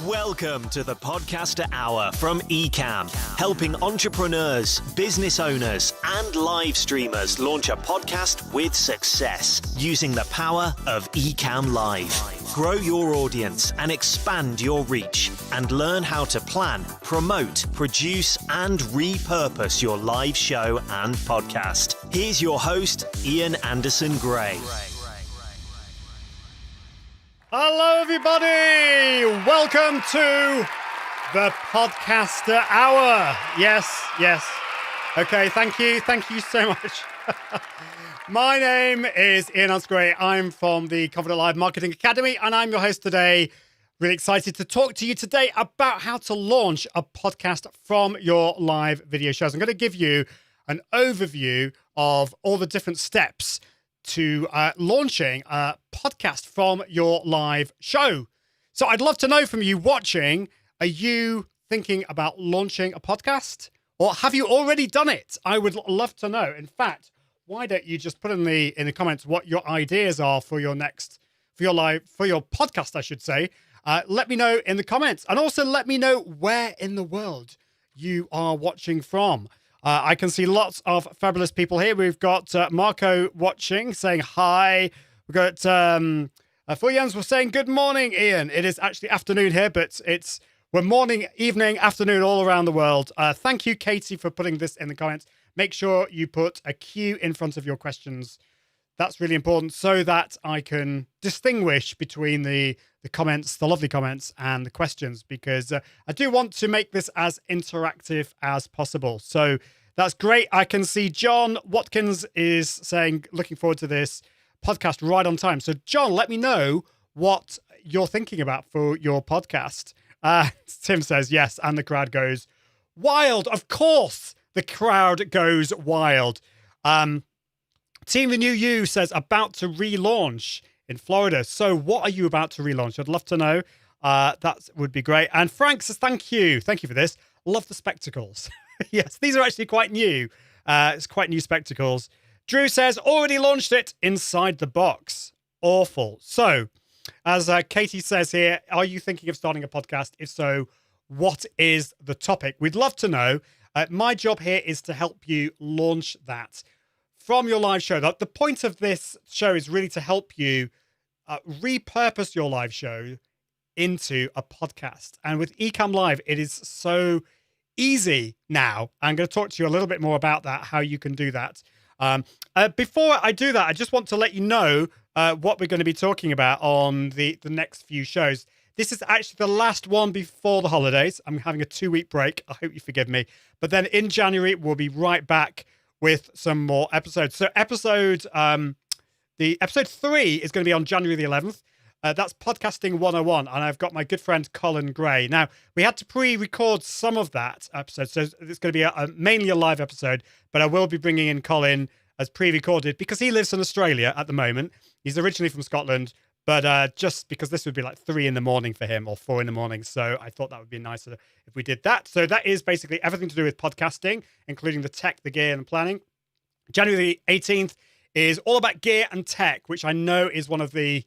Welcome to the Podcaster Hour from Ecamm, helping entrepreneurs, business owners, and live streamers launch a podcast with success using the power of Ecamm Live. Grow your audience and expand your reach, and learn how to plan, promote, produce, and repurpose your live show and podcast. Here's your host, Ian Anderson Gray. Hello, everybody. Welcome to the Podcaster Hour. Yes. Okay, thank you. Thank you so much. My name is Ian Anderson Gray. I'm from the Confident Live Marketing Academy, and I'm your host today. Really excited to talk to you today about how to launch a podcast from your live video shows. I'm going to give you an overview of all the different steps to launching a podcast from your live show. So I'd love to know from you watching, are you thinking about launching a podcast, or have you already done it? I would love to know. In fact, why don't you just put in the comments what your ideas are for your podcast, I should say. Let me know in the comments, and also let me know where in the world you are watching from. I can see lots of fabulous people here. We've got Marco watching, saying hi. We've got Fuyans was saying good morning, Ian. It is actually afternoon here, but we're morning, evening, afternoon all around the world. Thank you, Katie, for putting this in the comments. Make sure you put a Q in front of your questions. That's really important so that I can distinguish between the comments, the lovely comments, and the questions, because I do want to make this as interactive as possible. So that's great. I can see John Watkins is saying, looking forward to this podcast right on time. So John, let me know what you're thinking about for your podcast. Tim says yes, and the crowd goes wild. Of course, the crowd goes wild. Team The New You says about to relaunch in Florida. So what are you about to relaunch? I'd love to know. That would be great. And Frank says, thank you. Thank you for this. Love the spectacles. Yes, these are actually quite new. It's quite new spectacles. Drew says, already launched it inside the box. Awful. So, as Katie says here, are you thinking of starting a podcast? If so, what is the topic? We'd love to know. My job here is to help you launch that from your live show. The point of this show is really to help you repurpose your live show into a podcast. And with Ecamm Live, it is so easy now. I'm going to talk to you a little bit more about that, how you can do that. Before I do that, I just want to let you know what we're going to be talking about on the next few shows. This is actually the last one before the holidays. I'm having a 2-week break. I hope you forgive me. But then in January, we'll be right back with some more episodes. So episode 3 is going to be on January the 11th. That's Podcasting 101, and I've got my good friend Colin Gray. Now, we had to pre-record some of that episode, so it's going to be mainly a live episode, but I will be bringing in Colin as pre-recorded because he lives in Australia at the moment. He's originally from Scotland, but just because this would be like 3 in the morning for him, or 4 in the morning, so I thought that would be nicer if we did that. So that is basically everything to do with podcasting, including the tech, the gear, and the planning. January the 18th is all about gear and tech, which I know is one of the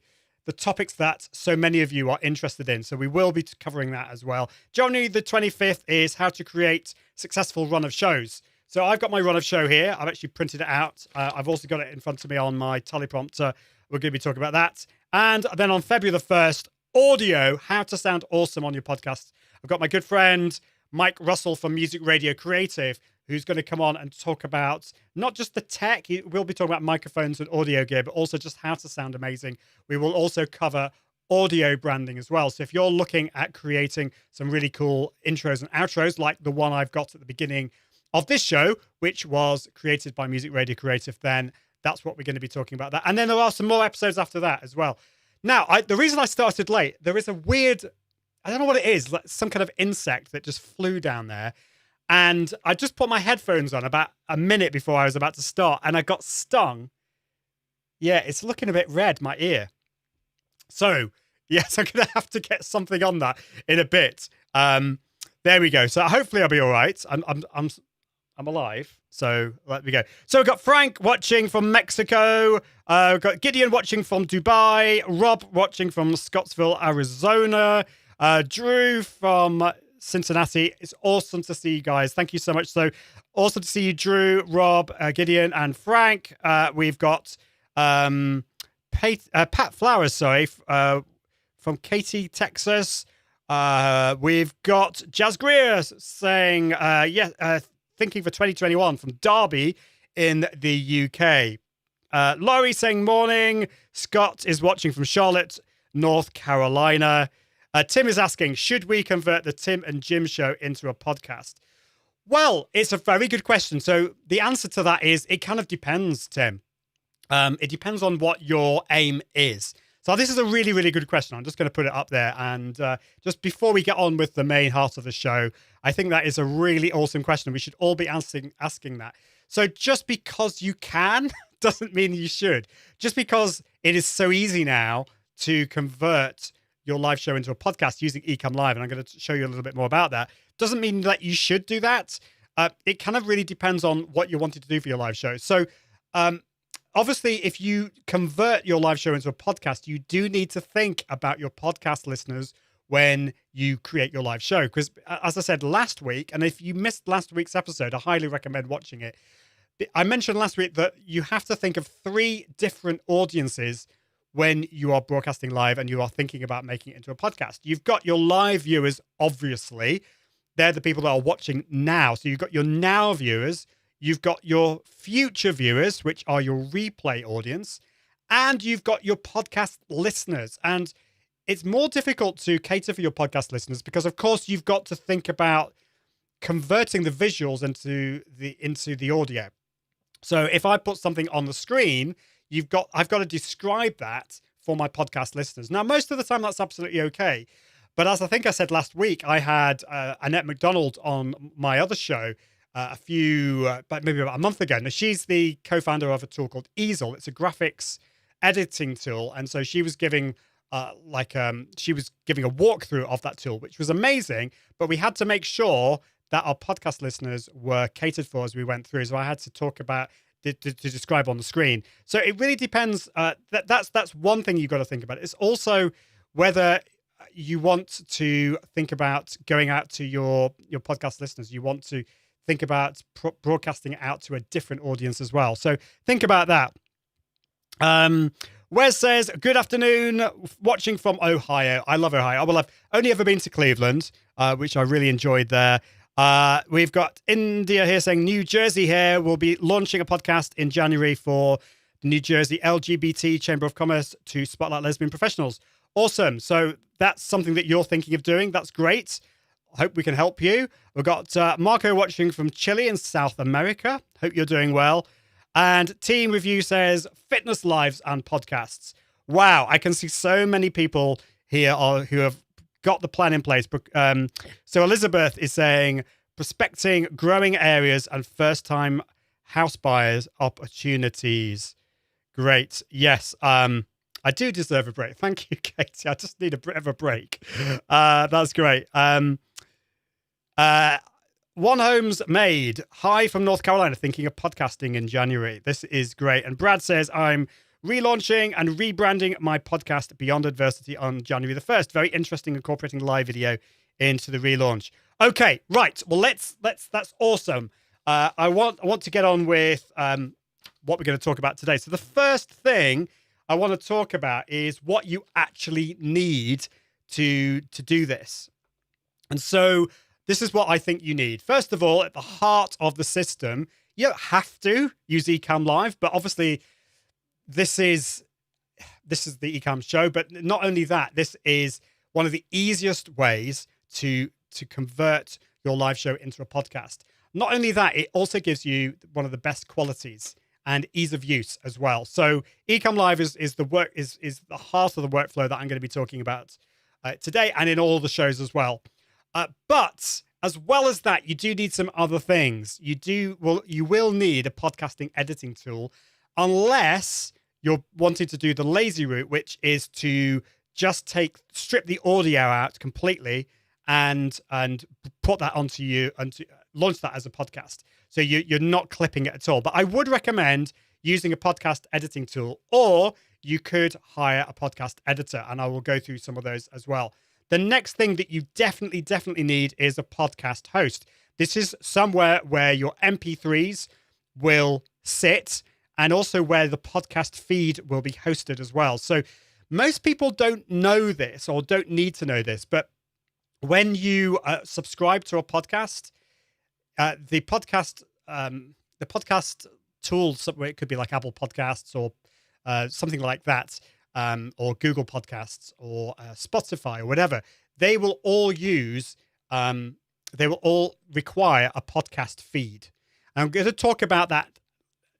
topics that so many of you are interested in. So we will be covering that as well. January the 25th is how to create successful run of shows. So I've got my run of show here. I've actually printed it out. I've also got it in front of me on my teleprompter. We're going to be talking about that. And then on February the 1st, audio, how to sound awesome on your podcast. I've got my good friend, Mike Russell from Music Radio Creative, who's going to come on and talk about not just the tech. We'll be talking about microphones and audio gear, but also just how to sound amazing. We will also cover audio branding as well. So if you're looking at creating some really cool intros and outros, like the one I've got at the beginning of this show, which was created by Music Radio Creative, then that's what we're going to be talking about that. And then there are some more episodes after that as well. Now, the reason I started late, there is a weird, I don't know what it is, like some kind of insect that just flew down there. And I just put my headphones on about a minute before I was about to start, and I got stung. Yeah, it's looking a bit red, my ear. So, yes, I'm going to have to get something on that in a bit. There we go. So hopefully I'll be all right. I'm alive. So let me go. So we've got Frank watching from Mexico. We've got Gideon watching from Dubai. Rob watching from Scottsville, Arizona. Drew from Cincinnati. It's awesome to see you guys. Thank you so much. So awesome to see you, Drew, Rob, Gideon, and Frank. We've got Pat Flowers, from Katy, Texas. We've got Jazz Greer saying, thinking for 2021 from Derby in the UK. Laurie saying morning. Scott is watching from Charlotte, North Carolina. Tim is asking, should we convert the Tim and Jim show into a podcast? Well, it's a very good question. So the answer to that is it kind of depends, Tim. It depends on what your aim is. So this is a really, really good question. I'm just going to put it up there. And just before we get on with the main heart of the show, I think that is a really awesome question. We should all be asking that. So just because you can doesn't mean you should. Just because it is so easy now to convert your live show into a podcast using Ecamm Live, and I'm going to show you a little bit more about that, doesn't mean that you should do that. It kind of really depends on what you're wanting to do for your live show. So obviously, if you convert your live show into a podcast, you do need to think about your podcast listeners when you create your live show. Because as I said last week, and if you missed last week's episode, I highly recommend watching it. I mentioned last week that you have to think of 3 different audiences when you are broadcasting live and you are thinking about making it into a podcast. You've got your live viewers, obviously. They're the people that are watching now. So you've got your now viewers. You've got your future viewers, which are your replay audience. And you've got your podcast listeners. And it's more difficult to cater for your podcast listeners because, of course, you've got to think about converting the visuals into the audio. So if I put something on the screen, I've got to describe that for my podcast listeners. Now, most of the time, that's absolutely okay. But as I think I said last week, I had Annette McDonald on my other show maybe about a month ago. Now, she's the co-founder of a tool called Easel. It's a graphics editing tool. And so she was giving a walkthrough of that tool, which was amazing. But we had to make sure that our podcast listeners were catered for as we went through. So I had to talk about to describe on the screen. So it really depends. That's one thing you've got to think about. It's also whether you want to think about going out to your podcast listeners. You want to think about broadcasting it out to a different audience as well. So think about that. Wes says, good afternoon, watching from Ohio. I love Ohio. Well, I've only ever been to Cleveland, which I really enjoyed there. We've got India here saying New Jersey here will be launching a podcast in January for the New Jersey LGBT Chamber of Commerce to spotlight lesbian professionals. Awesome. So that's something that you're thinking of doing. That's great. I hope we can help you. We've got Marco watching from Chile in South America. Hope you're doing well. And Team Review says fitness lives and podcasts. Wow. I can see so many people here who have got the plan in place. So Elizabeth is saying prospecting growing areas and first-time house buyers opportunities. Great. Yes. I do deserve a break. Thank you, Katie. I just need a bit of a break. That's great. One Homes Made. Hi from North Carolina, thinking of podcasting in January. This is great. And Brad says, I'm relaunching and rebranding my podcast Beyond Adversity on January the 1st. Very interesting, incorporating live video into the relaunch. Okay, right. Well, that's awesome. I want to get on with what we're going to talk about today. So the first thing I want to talk about is what you actually need to do this. And so this is what I think you need. First of all, at the heart of the system, you don't have to use Ecamm Live, but obviously this is the Ecamm show. But not only that, this is one of the easiest ways to convert your live show into a podcast. Not only that, it also gives you one of the best qualities and ease of use as well. So Ecamm Live is the heart of the workflow that I'm going to be talking about today and in all the shows as well. But as well as that, you do need some other things. You will need a podcasting editing tool, unless you're wanting to do the lazy route, which is to just strip the audio out completely and put that onto you and to launch that as a podcast. So you're not clipping it at all. But I would recommend using a podcast editing tool, or you could hire a podcast editor, and I will go through some of those as well. the next thing that you definitely need is a podcast host. This is somewhere where your MP3s will sit and also where the podcast feed will be hosted as well. So most people don't know this or don't need to know this, but when you subscribe to a podcast, the podcast tools, it could be like Apple Podcasts or something like that, or Google Podcasts or Spotify or whatever, they will all require a podcast feed. And I'm going to talk about that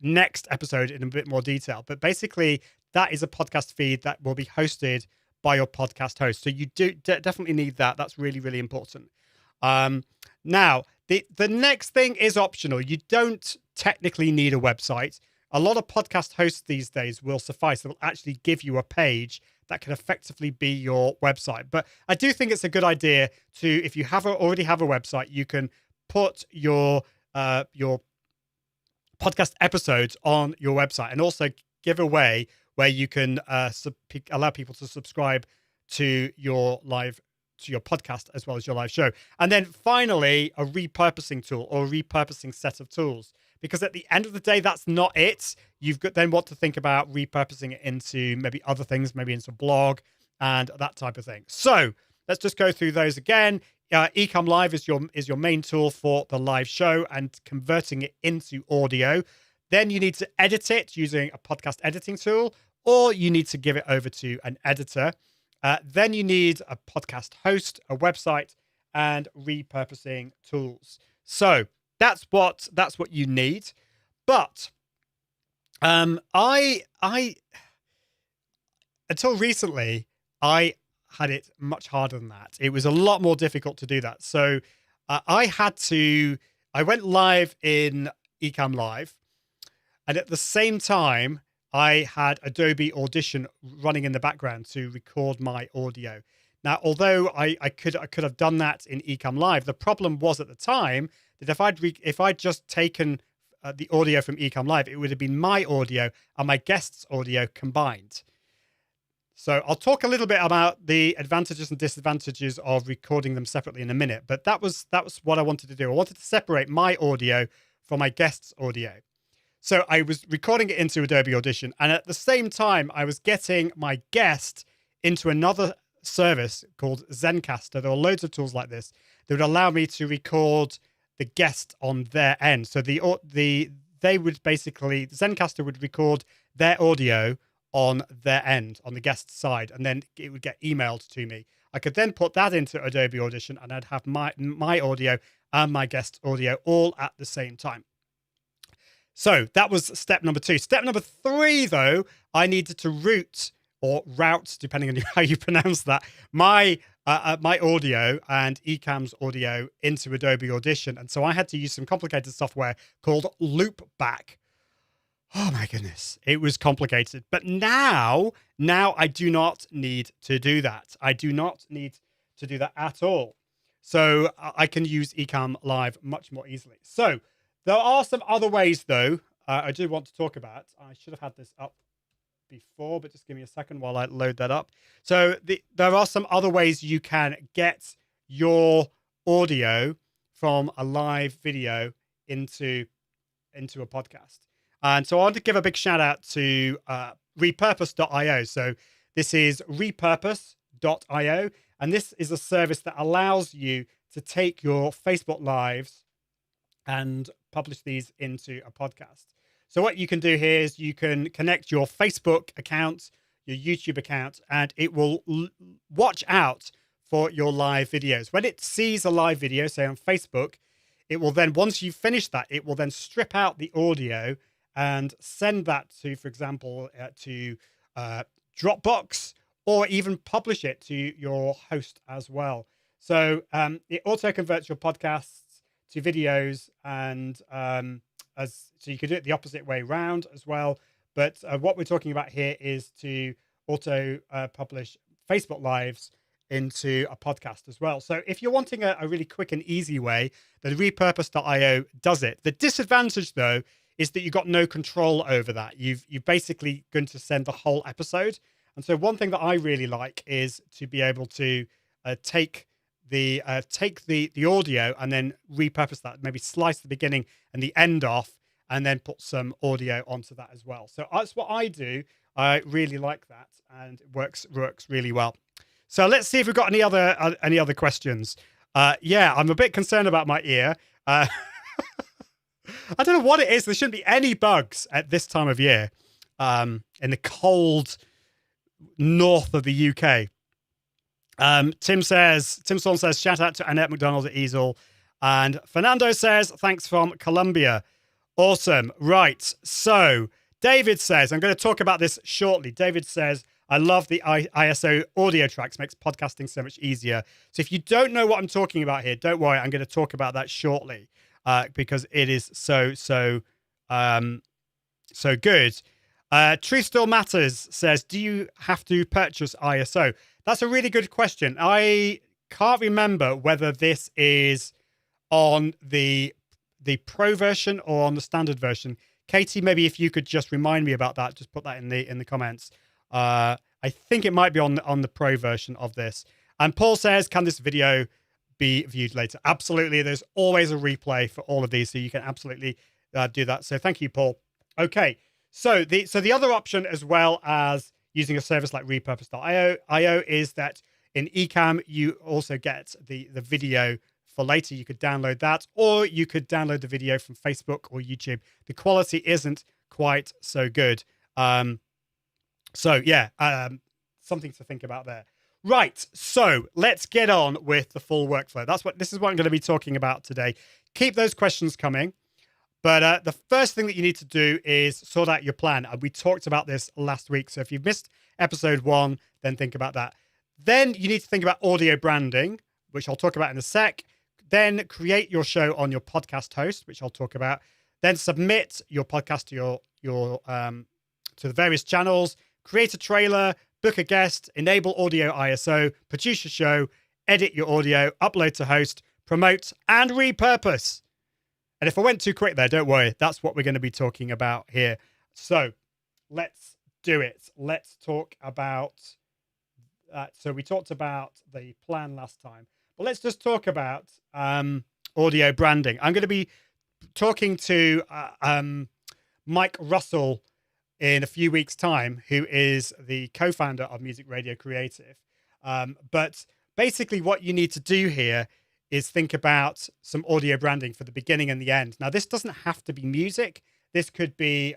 next episode in a bit more detail, but basically that is a podcast feed that will be hosted by your podcast host. So you do definitely need that. That's really, really important. Now, the next thing is optional. You don't technically need a website. A lot of podcast hosts these days will suffice. They'll actually give you a page that can effectively be your website. But I do think it's a good idea to, if you already have a website, you can put your podcast episodes on your website, and also give away where you can allow people to subscribe to your podcast as well as your live show. And then finally, a repurposing tool or a repurposing set of tools. Because at the end of the day, that's not it. You've got then what to think about repurposing it into maybe other things, maybe into a blog and that type of thing. So let's just go through those again. Ecamm Live is your main tool for the live show and converting it into audio. Then you need to edit it using a podcast editing tool, or you need to give it over to an editor. Then you need a podcast host, a website, and repurposing tools. So that's what you need. But I until recently, I had it much harder than that. It was a lot more difficult to do that. So I went live in Ecamm Live, and at the same time, I had Adobe Audition running in the background to record my audio. Now, although I could have done that in Ecamm Live, the problem was at the time that if I'd just taken the audio from Ecamm Live, it would have been my audio and my guest's audio combined. So I'll talk a little bit about the advantages and disadvantages of recording them separately in a minute. But that was what I wanted to do. I wanted to separate my audio from my guest's audio. So I was recording it into Adobe Audition, and at the same time, I was getting my guest into another service called Zencastr. There are loads of tools like this that would allow me to record the guest on their end. So Zencastr would record their audio on their end, on the guest's side, and then it would get emailed to me. I could then put that into Adobe Audition, and I'd have my audio and my guest's audio all at the same time. So that was step number 2. Step number 3, though, I needed to route, depending on how you pronounce that, my audio and Ecamm's audio into Adobe Audition. And so I had to use some complicated software called Loopback. Oh my goodness, it was complicated. But now I do not need to do that. I do not need to do that at all. So I can use Ecamm Live much more easily. So there are some other ways, though, I do want to talk about. I should have had this up before, but just give me a second while I load that up. So there are some other ways you can get your audio from a live video into a podcast. And so I want to give a big shout out to repurpose.io. So this is repurpose.io. And this is a service that allows you to take your Facebook Lives and publish these into a podcast. So what you can do here is you can connect your Facebook account, your YouTube account, and it will watch out for your live videos. When it sees a live video, say on Facebook, it will then, once you've finished that, it will then strip out the audio and send that to, for example, to Dropbox, or even publish it to your host as well. So it auto converts your podcasts to videos, and so you could do it the opposite way round as well. But what we're talking about here is to auto publish Facebook Lives into a podcast as well. So if you're wanting a really quick and easy way, then repurpose.io does it. The disadvantage, though, is that you've got no control over that. You're basically going to send the whole episode. And so one thing that I really like is to be able to take the audio and then repurpose that, maybe slice the beginning and the end off, and then put some audio onto that as well. So that's what I do. I really like that, and it works really well. So let's see if we've got any other questions. Yeah, I'm a bit concerned about my ear. I don't know what it is. There shouldn't be any bugs at this time of year, in the cold north of the UK. Tim Sawn says, shout out to Annette McDonald at Easel. And Fernando says, thanks from Colombia. Awesome. Right. So David says, I'm going to talk about this shortly. David says, I love the ISO audio tracks, makes podcasting so much easier. So if you don't know what I'm talking about here, don't worry. I'm going to talk about that shortly, because it is so good. Truth Still Matters says, do you have to purchase ISO? That's a really good question. I can't remember whether this is on the pro version or on the standard version. Katie, maybe if you could just remind me about that, just put that in the comments. I think it might be on the pro version of this. And Paul says, can this video be viewed later? Absolutely. There's always a replay for all of these, so you can absolutely do that. So thank you, Paul. Okay. So the other option, as well as using a service like repurpose.io, is that in Ecamm, you also get the video for later. You could download that, or you could download the video from Facebook or YouTube. The quality isn't quite so good. So yeah, something to think about there. Right, so let's get on with the full workflow. This is what I'm going to be talking about today. Keep those questions coming. But the first thing that you need to do is sort out your plan. And we talked about this last week. So if you've missed episode 1, then think about that. Then you need to think about audio branding, which I'll talk about in a sec. Then create your show on your podcast host, which I'll talk about. Then submit your podcast to to the various channels. Create a trailer, book a guest, enable audio ISO, produce your show, edit your audio, upload to host, promote, and repurpose. And if I went too quick there, don't worry. That's what we're going to be talking about here. So let's do it. Let's talk about that. So we talked about the plan last time, but let's just talk about audio branding. I'm going to be talking to Mike Russell in a few weeks' time, who is the co-founder of Music Radio Creative. But basically what you need to do here is think about some audio branding for the beginning and the end. Now, this doesn't have to be music. This could be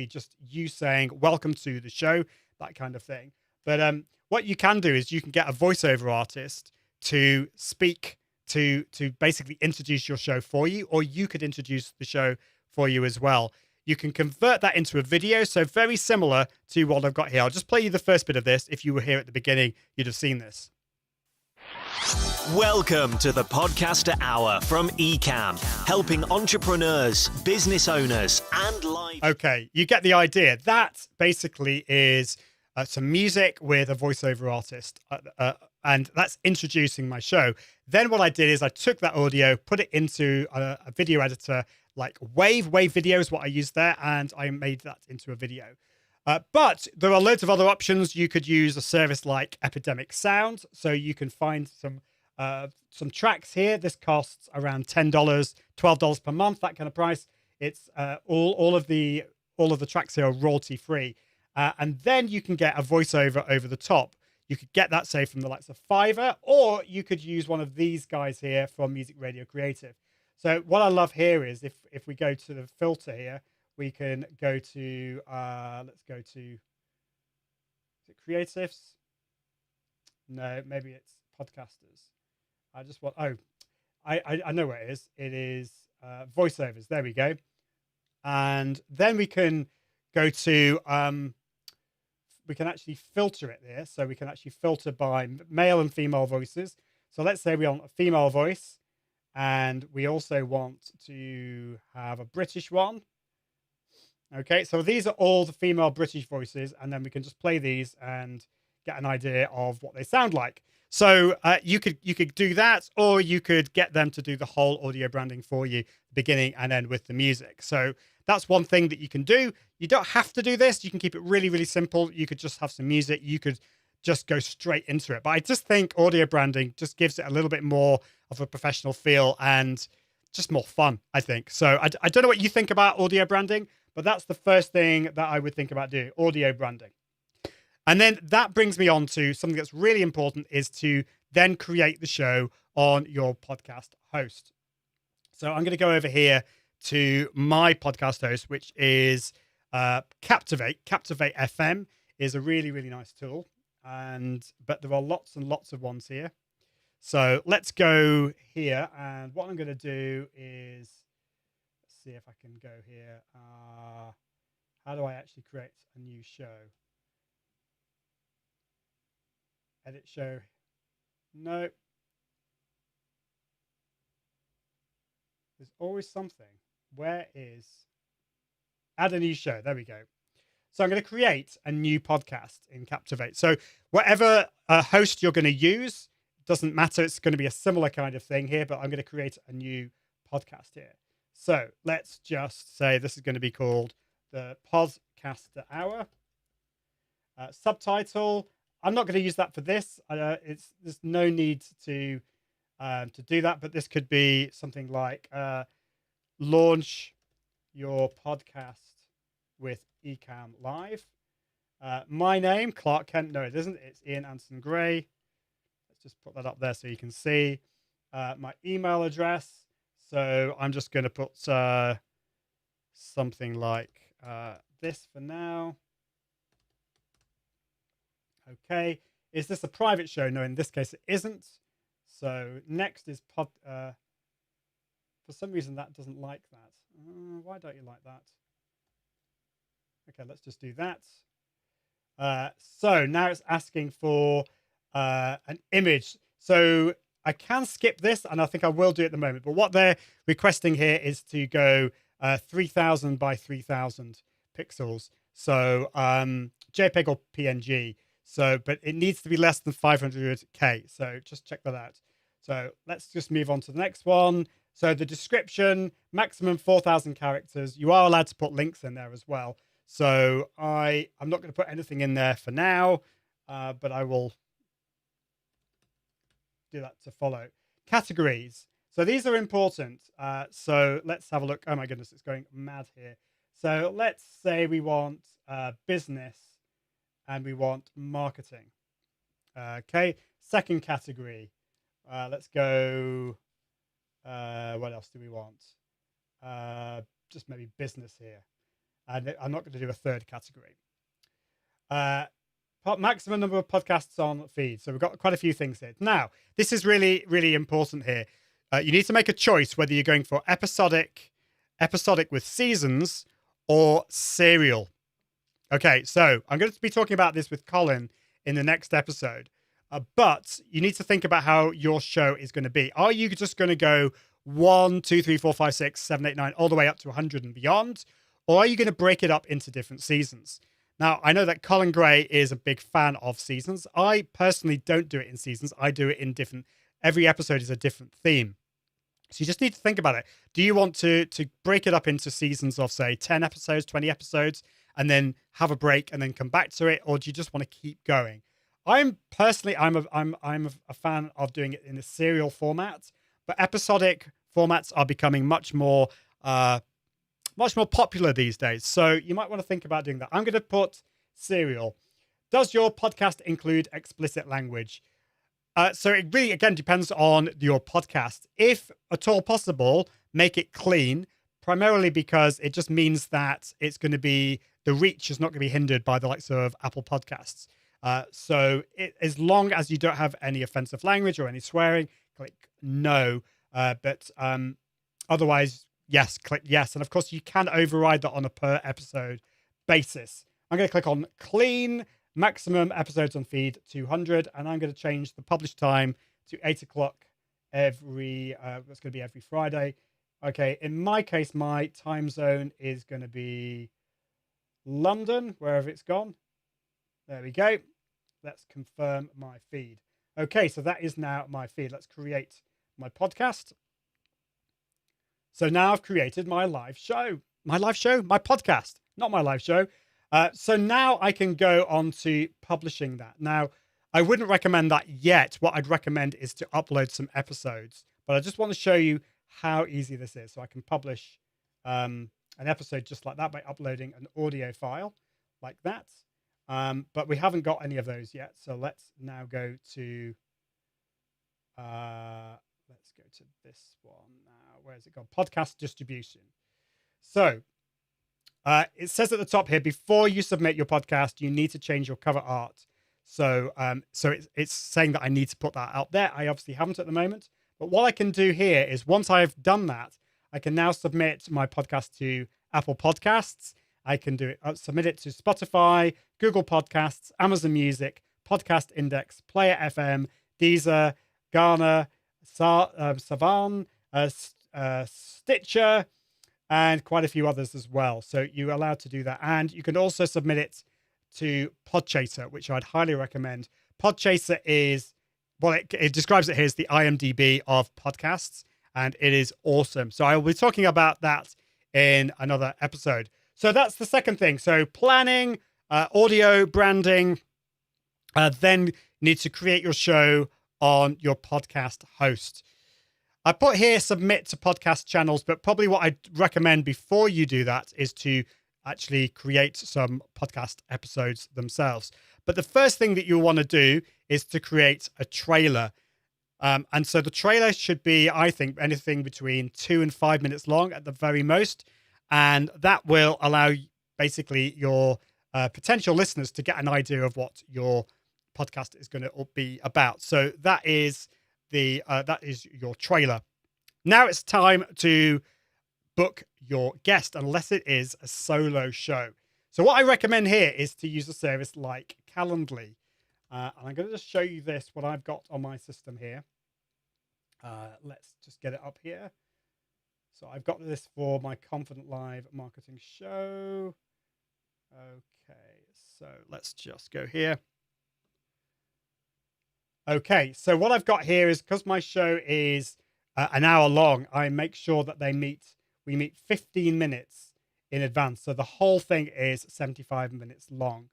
just you saying, welcome to the show, that kind of thing. But what you can do is you can get a voiceover artist to speak, to basically introduce your show for you, or you could introduce the show for you as well. You can convert that into a video. So very similar to what I've got here. I'll just play you the first bit of this. If you were here at the beginning, you'd have seen this. Welcome to the Podcaster Hour from Ecamm, helping entrepreneurs, business owners, and live. Okay, you get the idea. That basically is some music with a voiceover artist, and that's introducing my show. Then what I did is I took that audio, put it into a video editor like Wave Video is what I used there, and I made that into a video. But there are loads of other options. You could use a service like Epidemic Sound, so you can find some tracks here. This costs around $10, $12 per month, that kind of price. It's all of the tracks here are royalty free, and then you can get a voiceover over the top. You could get that, say, from the likes of Fiverr, or you could use one of these guys here from Music Radio Creative. So what I love here is if we go to the filter here, we can go to, let's go to, is it creatives? No, maybe it's podcasters. I just want, I know where it is. It is voiceovers. There we go. And then we can go to, we can actually filter it there. So we can actually filter by male and female voices. So let's say we want a female voice, and we also want to have a British one. Okay, so these are all the female British voices, and then we can just play these and get an idea of what they sound like. So you could do that, or you could get them to do the whole audio branding for you, beginning and end with the music. So that's one thing that you can do. You don't have to do this. You can keep it really, really simple. You could just have some music. You could just go straight into it. But I just think audio branding just gives it a little bit more of a professional feel and just more fun, I think. So I don't know what you think about audio branding, but that's the first thing that I would think about doing, audio branding. And then that brings me on to something that's really important, is to then create the show on your podcast host. So I'm going to go over here to my podcast host, which is Captivate. Captivate FM is a really, really nice tool. But there are lots and lots of ones here. So let's go here. And what I'm going to do is, let's see if I can go here. How do I actually create a new show? Edit show. No. There's always something. Where is add a new show? There we go. So I'm going to create a new podcast in Captivate. So whatever host you're going to use, doesn't matter. It's going to be a similar kind of thing here, but I'm going to create a new podcast here. So let's just say this is going to be called the Podcaster Hour. Subtitle. I'm not going to use that for this. There's no need to do that, but this could be something like launch your podcast with Ecamm Live. My name, Clark Kent. No, it isn't. It's Ian Anderson Gray. Let's just put that up there so you can see my email address. So I'm just going to put something like this for now. Okay. Is this a private show? No, in this case, it isn't. So next is for some reason that doesn't like that. Why don't you like that? Okay, let's just do that. So now it's asking for an image. So I can skip this, and I think I will do it at the moment. But what they're requesting here is to go 3000 by 3000 pixels. So JPEG or PNG. So, but it needs to be less than 500K. So just check that out. So let's just move on to the next one. So the description, maximum 4,000 characters. You are allowed to put links in there as well. So I'm not going to put anything in there for now, but I will do that to follow. Categories. So these are important. So let's have a look. Oh my goodness, it's going mad here. So let's say we want business and we want marketing. Okay. Second category. Let's go. What else do we want? Just maybe business here. And I'm not going to do a third category. Maximum number of podcasts on feed. So we've got quite a few things here. Now, this is really, really important here. You need to make a choice whether you're going for episodic with seasons or serial. Okay, so I'm going to be talking about this with Colin in the next episode. But you need to think about how your show is going to be. Are you just going to go 1, 2, 3, 4, 5, 6, 7, 8, 9, all the way up to 100 and beyond? Or are you going to break it up into different seasons? Now, I know that Colin Gray is a big fan of seasons. I personally don't do it in seasons. I do it in different, every episode is a different theme. So you just need to think about it. Do you want to break it up into seasons of, say, 10 episodes, 20 episodes, and then have a break and then come back to it? Or do you just want to keep going? I'm a fan of doing it in a serial format, but episodic formats are becoming much more popular these days. So you might want to think about doing that. I'm going to put serial. Does your podcast include explicit language? So it really, again, depends on your podcast. If at all possible, make it clean, primarily because it just means that it's going to be, the reach is not going to be hindered by the likes of Apple Podcasts. So as long as you don't have any offensive language or any swearing, click no. But otherwise, yes, click yes. And of course, you can override that on a per episode basis. I'm going to click on clean, maximum episodes on feed 200, and I'm going to change the publish time to 8 o'clock every, that's going to be every Friday. Okay, in my case, my time zone is going to be London, wherever it's gone. There we go. Let's confirm my feed. Okay, so that is now my feed. Let's create my podcast. So now I've created my live show, my podcast, not my live show. So now I can go on to publishing that. Now, I wouldn't recommend that yet. What I'd recommend is to upload some episodes. But I just want to show you how easy this is. So I can publish an episode just like that by uploading an audio file like that. But we haven't got any of those yet. So let's now go to this one now. Where has it gone? Podcast distribution. So it says at the top here, before you submit your podcast, you need to change your cover art. So it's saying that I need to put that out there. I obviously haven't at the moment. But what I can do here is once I've done that, I can now submit my podcast to Apple Podcasts. I can submit it to Spotify, Google Podcasts, Amazon Music, Podcast Index, Player FM, Deezer, Garner, Savan, Stitcher, and quite a few others as well. So you're allowed to do that. And you can also submit it to Podchaser, which I'd highly recommend. Podchaser is, well, it describes it here as the IMDb of podcasts, and it is awesome. So I will be talking about that in another episode. So that's the second thing. So planning, audio, branding, then you need to create your show on your podcast host. I put here submit to podcast channels, but probably what I'd recommend before you do that is to actually create some podcast episodes themselves. But the first thing that you'll want to do is to create a trailer. And so the trailer should be, I think, anything between 2 and 5 minutes long at the very most. And that will allow basically your potential listeners to get an idea of what your podcast is going to be about. So that is your trailer. Now it's time to book your guest, unless it is a solo show. So what I recommend here is to use a service like Calendly. And I'm going to just show you this, what I've got on my system here. Let's just get it up here. So I've got this for my Confident Live marketing show. Okay, so let's just go here. Okay, so what I've got here is, because my show is an hour long, I make sure that we meet 15 minutes in advance. So the whole thing is 75 minutes long.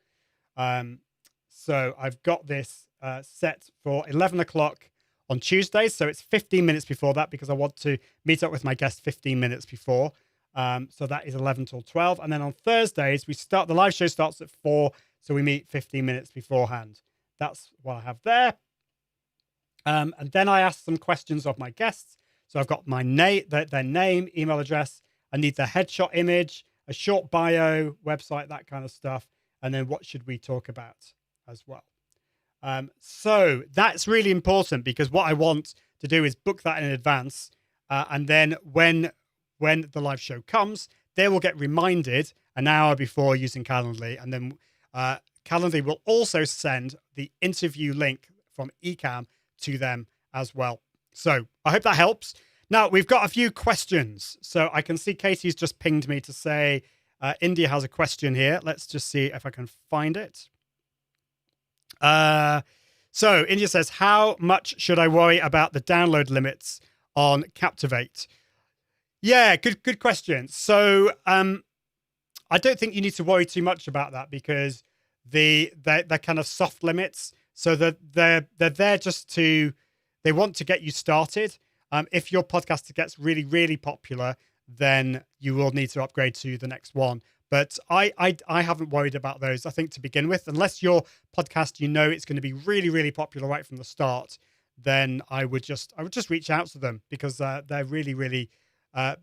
So I've got this set for 11 o'clock on Tuesdays. So it's 15 minutes before that, because I want to meet up with my guest 15 minutes before. So that is 11 till 12. And then on Thursdays, the live show starts at 4. So we meet 15 minutes beforehand. That's what I have there. And then I ask some questions of my guests. So I've got my their name, email address. I need their headshot image, a short bio, website, that kind of stuff. And then what should we talk about as well? So that's really important, because what I want to do is book that in advance. And then when the live show comes, they will get reminded an hour before using Calendly. And then Calendly will also send the interview link from Ecamm to them as well. So I hope that helps. Now we've got a few questions. So I can see Katie's just pinged me to say India has a question here. Let's just see if I can find it. So India says, how much should I worry about the download limits on Captivate? Yeah, good question. So I don't think you need to worry too much about that, because they're kind of soft limits. So they're there just they want to get you started. If your podcast gets really, really popular, then you will need to upgrade to the next one. But I haven't worried about those, I think, to begin with. Unless your podcast, it's going to be really, really popular right from the start, then I would just reach out to them, because they're really, really,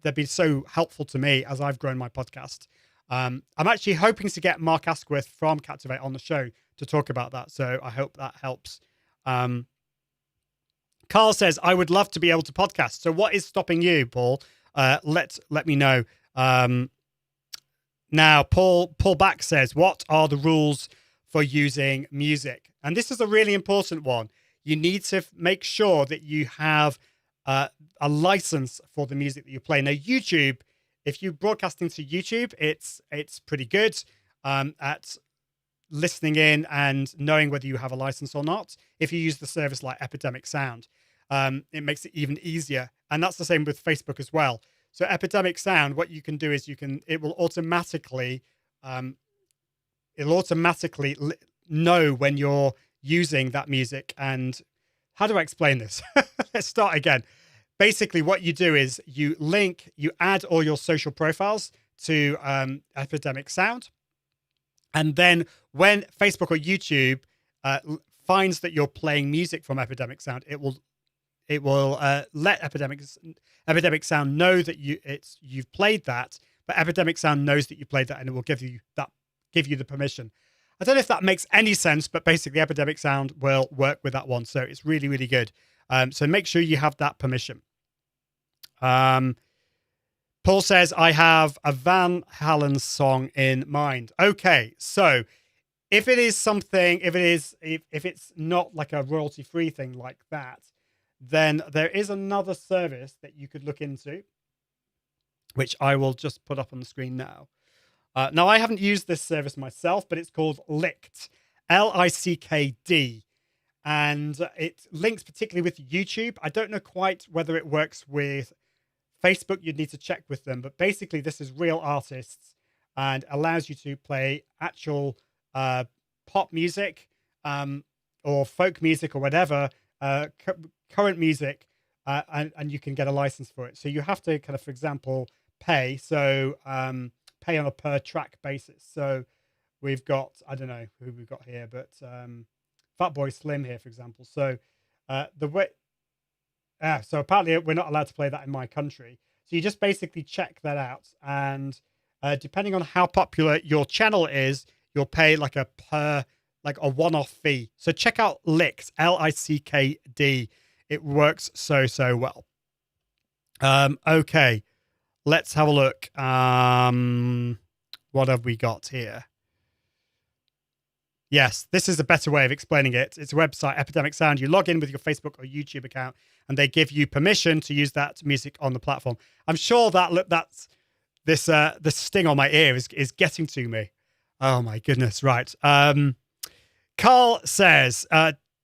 they've been so helpful to me as I've grown my podcast. I'm actually hoping to get Mark Asquith from Captivate on the show to talk about that. So I hope that helps. Carl says, I would love to be able to podcast. So what is stopping you, Paul? Let me know. Now, Paul Back says, what are the rules for using music? And this is a really important one. You need to make sure that you have a license for the music that you play. Now, YouTube, if you're broadcasting to YouTube, it's pretty good at listening in and knowing whether you have a license or not. If you use the service like Epidemic Sound, it makes it even easier. And that's the same with Facebook as well. So Epidemic Sound, what you can do is it will automatically know when you're using that music. And how do I explain this? Let's start again. Basically, what you do is you add all your social profiles to Epidemic Sound. And then when Facebook or YouTube finds that you're playing music from Epidemic Sound, it will let Epidemic Sound know that you've played that, but Epidemic Sound knows that you played that, and it will give you the permission. I don't know if that makes any sense, but basically Epidemic Sound will work with that one, so it's really, really good. So make sure you have that permission. Paul says, I have a Van Halen song in mind. Okay, so if it's not like a royalty-free thing like that, then there is another service that you could look into, which I will just put up on the screen now. Now, I haven't used this service myself, but it's called Lickd, Lickd. And it links particularly with YouTube. I don't know quite whether it works with Facebook. You'd need to check with them. But basically, this is real artists and allows you to play actual pop music or folk music or whatever, current music, and you can get a license for it. So you have to kind of, for example, pay. So pay on a per track basis. So we've got, I don't know who we've got here, but Fatboy Slim here, for example. So so apparently we're not allowed to play that in my country. So you just basically check that out, and depending on how popular your channel is, you'll pay like a one-off fee. So check out Lickd, Lickd. It works so well. Okay, let's have a look. What have we got here? Yes, this is a better way of explaining it. It's a website, Epidemic Sound. You log in with your Facebook or YouTube account, and they give you permission to use that music on the platform. I'm sure that's the sting on my ear is getting to me. Oh my goodness! Right. Carl says,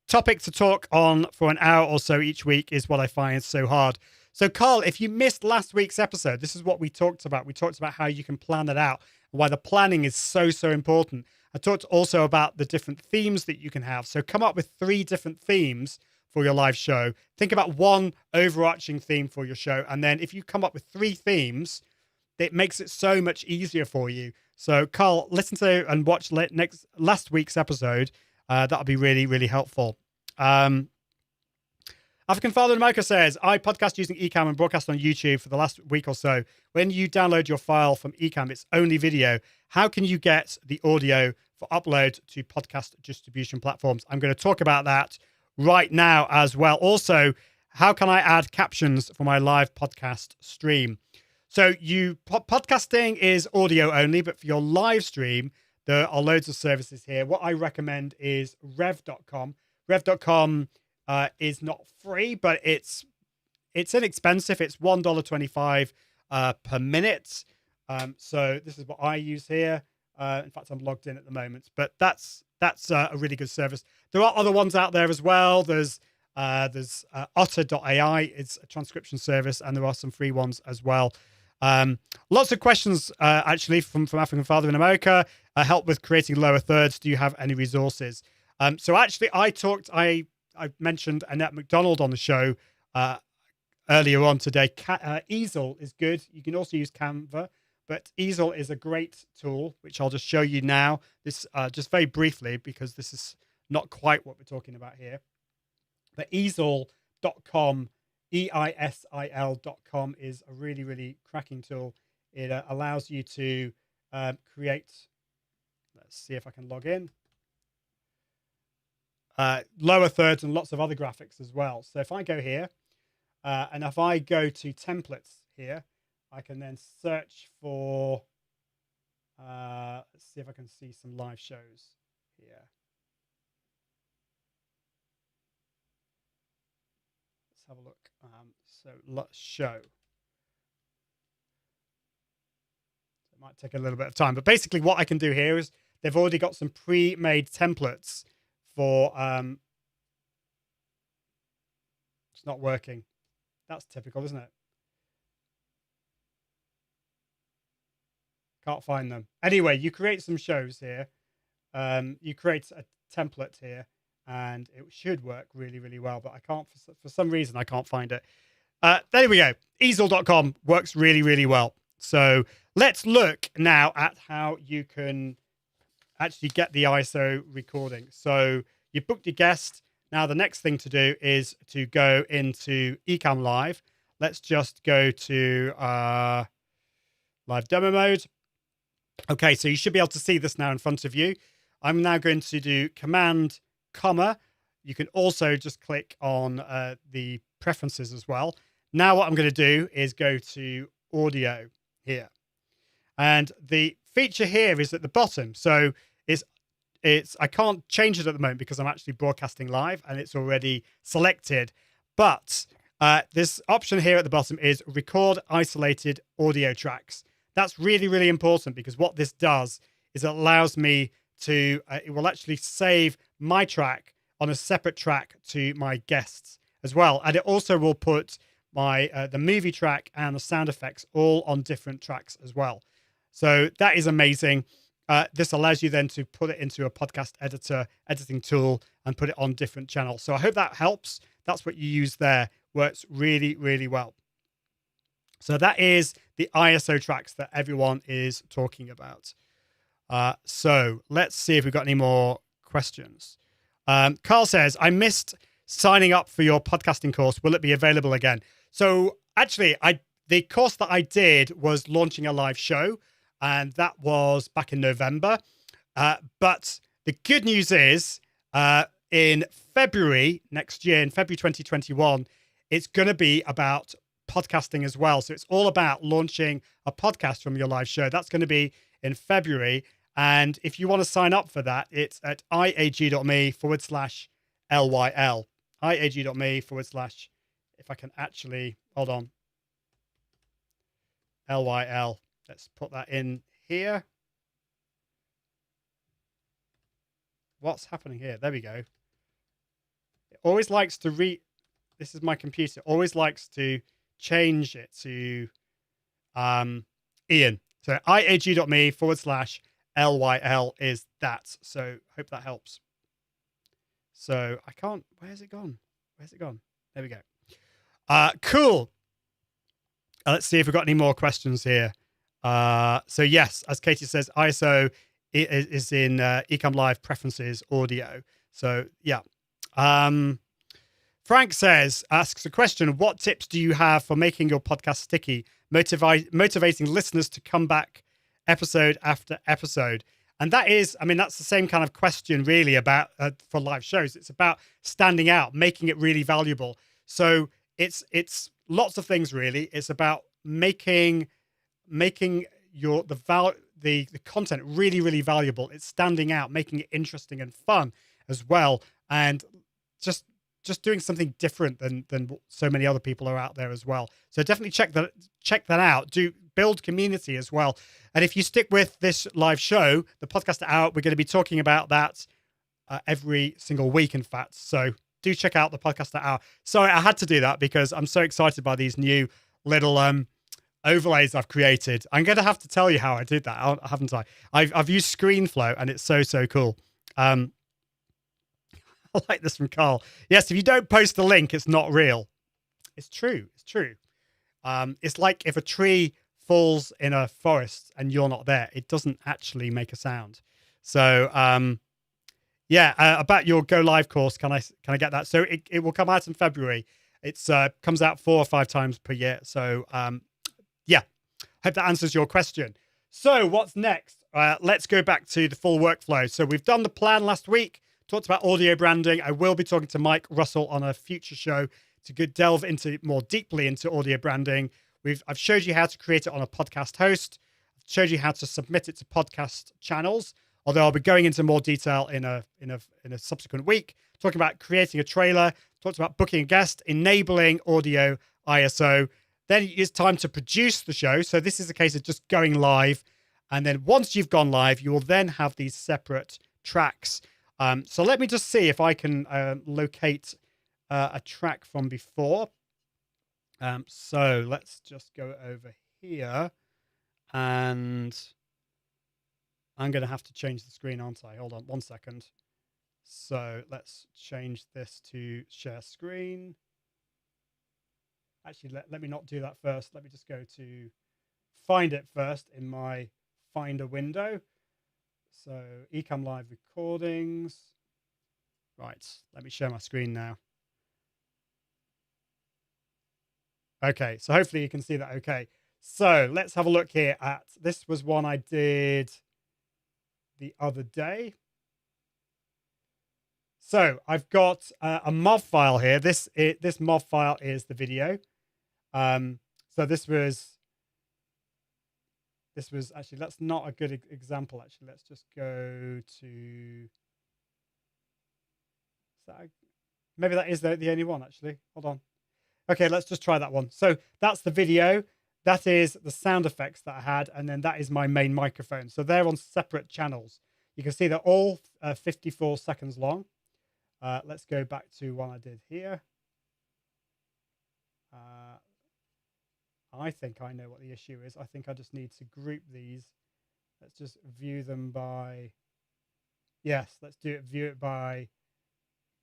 topic to talk on for an hour or so each week is what I find so hard. So, Carl, if you missed last week's episode, this is what we talked about. We talked about how you can plan it out, why the planning is so important. I talked also about the different themes that you can have. So come up with 3 different themes for your live show. Think about one overarching theme for your show. And then if you come up with 3 themes, it makes it so much easier for you. So, Carl, listen to and watch last week's episode. That'll be really, really helpful. African Father in America says, I podcast using Ecamm and broadcast on YouTube for the last week or so. When you download your file from Ecamm, it's only video. How can you get the audio for upload to podcast distribution platforms? I'm going to talk about that right now as well. Also, how can I add captions for my live podcast stream? So podcasting is audio only, but for your live stream, there are loads of services here. What I recommend is rev.com. Rev.com is not free, but it's inexpensive. It's $1.25 per minute. So this is what I use here. In fact, I'm logged in at the moment, but that's a really good service. There are other ones out there as well. There's otter.ai. It's a transcription service, and there are some free ones as well. Lots of questions actually from African Father in America. Help with creating lower thirds. Do you have any resources? So actually, I mentioned Annette McDonald on the show earlier on today. Easel is good. You can also use Canva, but Easel is a great tool, which I'll just show you now. This just very briefly, because this is not quite what we're talking about here. But easel.com, EISIL.com is a really, really cracking tool. It allows you to create, let's see if I can log in, lower thirds and lots of other graphics as well. So if I go here, and if I go to templates here, I can then search for, let's see if I can see some live shows here. Let's have a look. So let's show. It might take a little bit of time, but basically what I can do here is they've already got some pre-made templates for, it's not working. That's typical, isn't it? Can't find them. Anyway, you create some shows here. You create a template here, and it should work really, really well, but I can't, for some reason, I can't find it. There we go. Easel.com works really, really well. So let's look now at how you can actually get the ISO recording. So you booked your guest. Now the next thing to do is to go into Ecamm Live. Let's just go to live demo mode. Okay, so you should be able to see this now in front of you. I'm now going to do Command, comma. You can also just click on the preferences as well. Now what I'm going to do is go to audio here. And the feature here is at the bottom. So I can't change it at the moment because I'm actually broadcasting live and it's already selected. But this option here at the bottom is record isolated audio tracks. That's really, really important because what this does is it allows me to, it will actually save my track on a separate track to my guests as well. And it also will put my the movie track and the sound effects all on different tracks as well. So that is amazing. This allows you then to put it into a podcast editing tool and put it on different channels. So I hope that helps. That's what you use there. Works really, really well. So that is the ISO tracks that everyone is talking about. So let's see if we've got any more questions. Carl says, I missed signing up for your podcasting course. Will it be available again? So actually, the course that I did was launching a live show, and that was back in November. But the good news is in February next year, in February 2021, it's going to be about podcasting as well. So it's all about launching a podcast from your live show. That's going to be in February. And if you want to sign up for that, it's at iag.me/LYL. iag.me/ if I can actually, hold on. LYL. Let's put that in here. What's happening here? There we go. It always likes to this is my computer. It always likes to change it to Ian. So iag.me/LYL is that. So hope that helps. So I can't, where's it gone? Where's it gone? There we go. Cool. Let's see if we've got any more questions here. So yes, as Katie says, ISO is in Ecamm Live preferences audio. So yeah. Frank asks a question. What tips do you have for making your podcast sticky, motivating listeners to come back episode after episode? And that is, I mean, that's the same kind of question really about for live shows. It's about standing out, making it really valuable. So it's lots of things really. It's about making the content really, really valuable. It's standing out, making it interesting and fun as well, and just doing something different than so many other people are out there as well. So definitely check that out. Do build community as well. And if you stick with this live show, the Podcaster Hour, we're going to be talking about that every single week, in fact. So do check out the Podcaster Hour. Sorry, I had to do that because I'm so excited by these new little overlays I've created. I'm going to have to tell you how I did that, haven't I? I've used ScreenFlow, and it's so cool. I like this from Carl. Yes, if you don't post the link, it's not real. It's true. It's true. It's like if a tree falls in a forest and you're not there, it doesn't actually make a sound. So about your Go Live course, can I get that? So it will come out in February. It's comes out 4 or 5 times per year. So hope that answers your question. So what's next? Let's go back to the full workflow. So we've done the plan last week, talked about audio branding. I will be talking to Mike Russell on a future show to delve into more deeply into audio branding. I've showed you how to create it on a podcast host. I've showed you how to submit it to podcast channels. Although I'll be going into more detail in a subsequent week, talking about creating a trailer, talked about booking a guest, enabling audio ISO. Then it's time to produce the show. So this is a case of just going live. And then once you've gone live, you will then have these separate tracks. So let me just see if I can locate a track from before. So let's just go over here. And I'm going to have to change the screen, aren't I? Hold on 1 second. So let's change this to share screen. Actually, let me not do that first. Let me just go to find it first in my Finder window. So Ecamm Live Recordings. Right, let me share my screen now. Okay, so hopefully you can see that okay. So let's have a look here at, this was one I did the other day. So I've got a MOV file here. This MOV file is the video. So this was actually, that's not a good example. Actually, let's just go to, maybe that is the only one actually. Hold on. Okay, let's just try that one. So that's the video. That is the sound effects that I had. And then that is my main microphone. So they're on separate channels. You can see they're all 54 seconds long. Let's go back to one I did here. I think I know what the issue is. I think I just need to group these. Let's just view them by, yes, let's view it by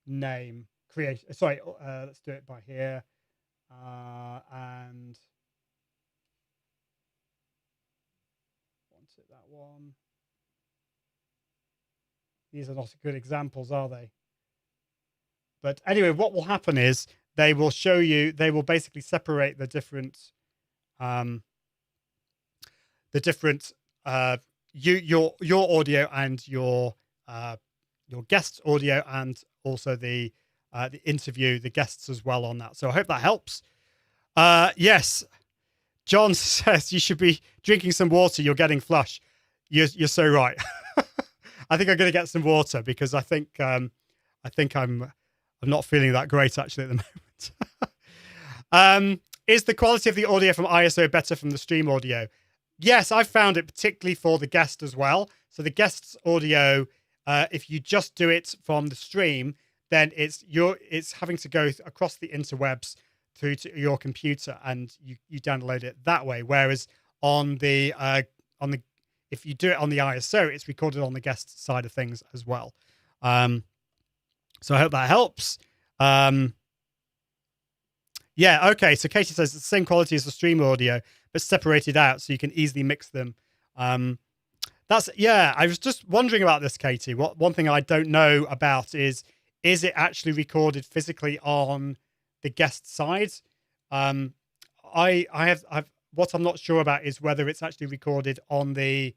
name, creation. Sorry, let's do it by here. And wanted that one. These are not good examples, are they? But anyway, what will happen is they will show you, they will basically separate the different your audio and your guest's audio, and also the interview, the guests as well on that. So I hope that helps. Yes, John says you should be drinking some water. You're getting flush. You're so right. I think I'm going to get some water because I think I'm not feeling that great actually at the moment. Is the quality of the audio from ISO better from the stream audio? Yes, I've found it particularly for the guest as well. So the guest's audio, if you just do it from the stream, then it's having to go across the interwebs through to your computer, and you download it that way. Whereas on the if you do it on the ISO, it's recorded on the guest side of things as well. So I hope that helps. Yeah, okay. So Katie says it's the same quality as the stream audio, but separated out so you can easily mix them. Yeah, I was just wondering about this, Katie. One thing I don't know about is it actually recorded physically on the guest side? What I'm not sure about is whether it's actually recorded on the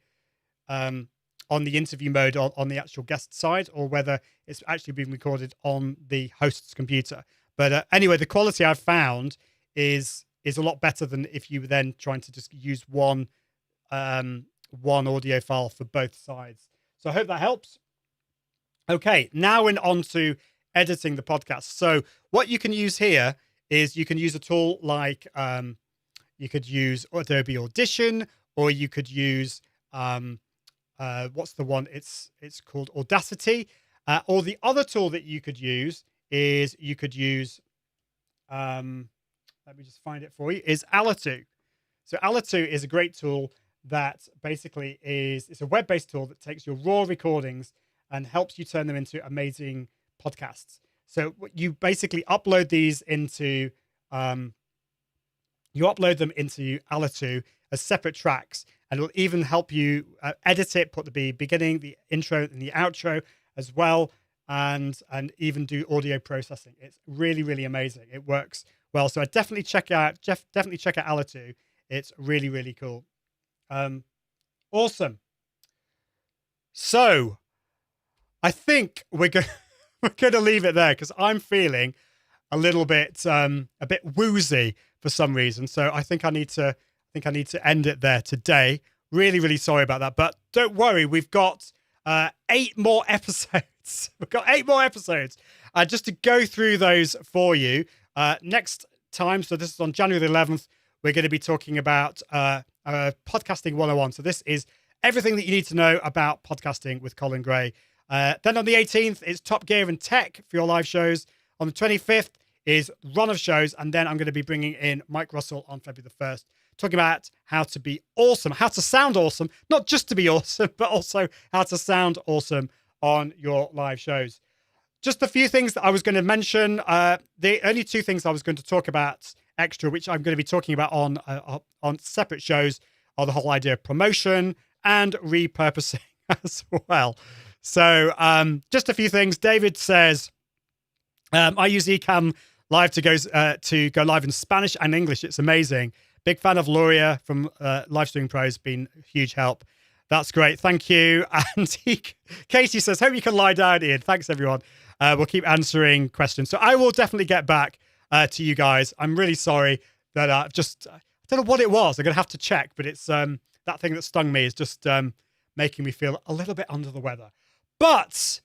interview mode on the actual guest side, or whether it's actually been recorded on the host's computer. But anyway, the quality I've found is a lot better than if you were then trying to just use one audio file for both sides. So I hope that helps. Okay, now we're on to editing the podcast. So what you can use here is you can use a tool like you could use Adobe Audition, or you could use what's the one? It's called Audacity. Or the other tool that you could use is let me just find it for you, is Alitu. So Alitu is a great tool that basically it's a web-based tool that takes your raw recordings and helps you turn them into amazing podcasts. So you basically upload these into Alitu as separate tracks, and it will even help you edit it, put the beginning, the intro, and the outro as well, and even do audio processing. It's really, really amazing. It works well. So I definitely check out Alitu. It's really, really cool. Awesome. So I think we're going to leave it there because I'm feeling a little bit woozy for some reason. So I think I need to end it there today. Really, really sorry about that. But don't worry, we've got 8 more episodes. We've got 8 more episodes just to go through those for you. Next time, so this is on January the 11th, we're going to be talking about Podcasting 101. So this is everything that you need to know about podcasting with Colin Gray. Then on the 18th, it's Top Gear and Tech for your live shows. On the 25th is Run of Shows. And then I'm going to be bringing in Mike Russell on February the 1st, talking about how to be awesome, how to sound awesome, not just to be awesome, but also how to sound awesome on your live shows. just a few things that I was going to mention. The only two things I was going to talk about extra, which I'm going to be talking about on separate shows, are the whole idea of promotion and repurposing as well. So just a few things. David says, I use Ecamm Live to go live in Spanish and English. It's amazing. Big fan of Luria from Live Streaming Pros. Been a huge help. That's great. Thank you. And Katie says, hope you can lie down, Ian. Thanks, everyone. We'll keep answering questions. So I will definitely get back to you guys. I'm really sorry that I don't know what it was. I'm going to have to check, but it's that thing that stung me is just making me feel a little bit under the weather. But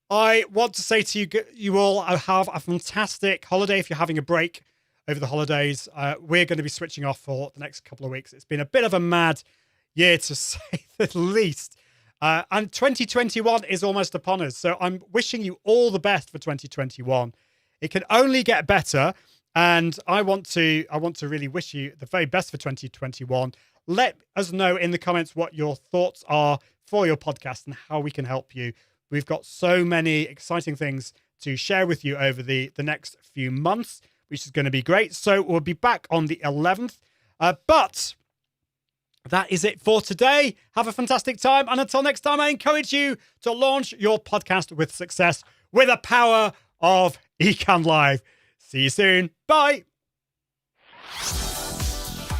I want to say to you all, have a fantastic holiday if you're having a break over the holidays. We're going to be switching off for the next couple of weeks. It's been a bit of a mad year, to say the least. And 2021 is almost upon us. So I'm wishing you all the best for 2021. It can only get better. And I want to really wish you the very best for 2021. Let us know in the comments what your thoughts are for your podcast and how we can help you. We've got so many exciting things to share with you over the next few months, which is going to be great. So we'll be back on the 11th. But that is it for today. Have a fantastic time. And until next time, I encourage you to launch your podcast with success with the power of Ecamm Live. See you soon. Bye.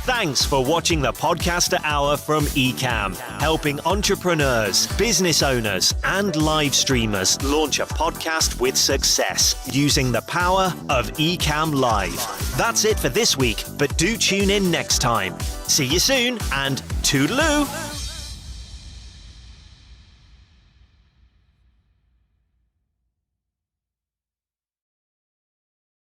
Thanks for watching the Podcaster Hour from Ecamm, helping entrepreneurs, business owners, and live streamers launch a podcast with success using the power of Ecamm Live. That's it for this week, but do tune in next time. See you soon, and toodaloo!